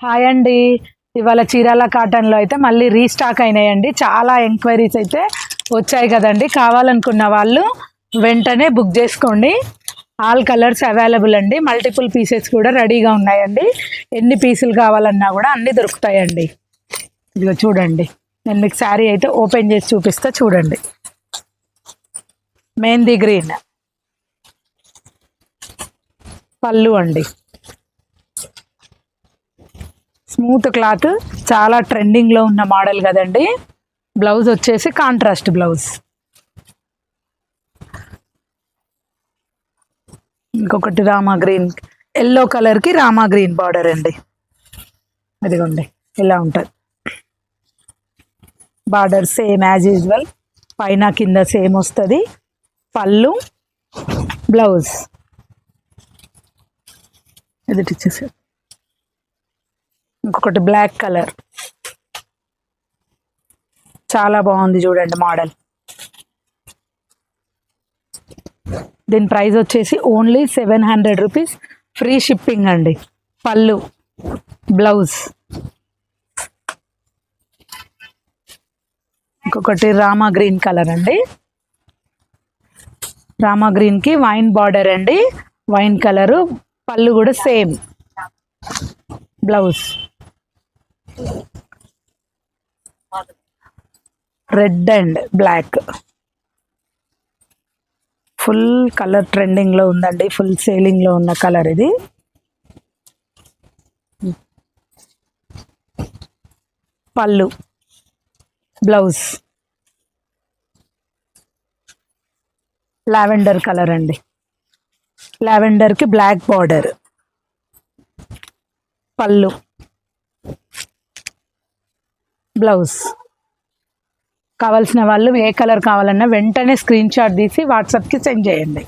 Hi అండి. ఇవాళ చీరాల కాటన్లో అయితే మళ్ళీ రీస్టాక్ అయినాయండి. చాలా ఎంక్వైరీస్ అయితే వచ్చాయి కదండి. కావాలనుకున్న వాళ్ళు వెంటనే బుక్ చేసుకోండి. ఆల్ కలర్స్ అవైలబుల్ అండి. మల్టిపుల్ పీసెస్ కూడా రెడీగా ఉన్నాయండి. ఎన్ని పీసులు కావాలన్నా కూడా అన్నీ దొరుకుతాయండి. ఇదిగో చూడండి, నేను మీకు శారీ అయితే ఓపెన్ చేసి చూపిస్తా చూడండి. మెహందీ గ్రీన్ పళ్ళు అండి. స్మూత్ క్లాత్, చాలా ట్రెండింగ్లో ఉన్న మోడల్ కదండి. బ్లౌజ్ వచ్చేసి కాంట్రాస్ట్ బ్లౌజ్. ఇంకొకటి రామా గ్రీన్, ఎల్లో కలర్కి రామా గ్రీన్ బార్డర్ అండి. అదిగోండి ఇలా ఉంటుంది బార్డర్, సేమ్ యాజ్ యూజువల్. పైన కింద సేమ్ వస్తుంది. పళ్ళు, బ్లౌజ్ ఇది ఇచ్చేసి. ఇంకొకటి బ్లాక్ కలర్, చాలా బాగుంది చూడండి మోడల్. దీని ప్రైస్ వచ్చేసి ఓన్లీ 700 రూపీస్, ఫ్రీ షిప్పింగ్ అండి. పళ్ళు, బ్లౌజ్. ఇంకొకటి రామా గ్రీన్ కలర్ అండి. రామా గ్రీన్కి వైన్ బార్డర్ అండి. వైన్ కలరు, పళ్ళు కూడా same, blouse. Red and black, full colour ట్రెండింగ్లో ఉందండి. ఫుల్ సేలింగ్లో ఉన్న కలర్ ఇది. పళ్ళు, బ్లౌజ్. లావెండర్ కలర్ అండి. లావెండర్కి బ్లాక్ బార్డర్, పళ్ళు, బ్లౌజ్. కావాల్సిన వాళ్ళు ఏ కలర్ కావాలన్నా వెంటనే స్క్రీన్ షాట్ తీసి వాట్సాప్కి సెండ్ చేయండి.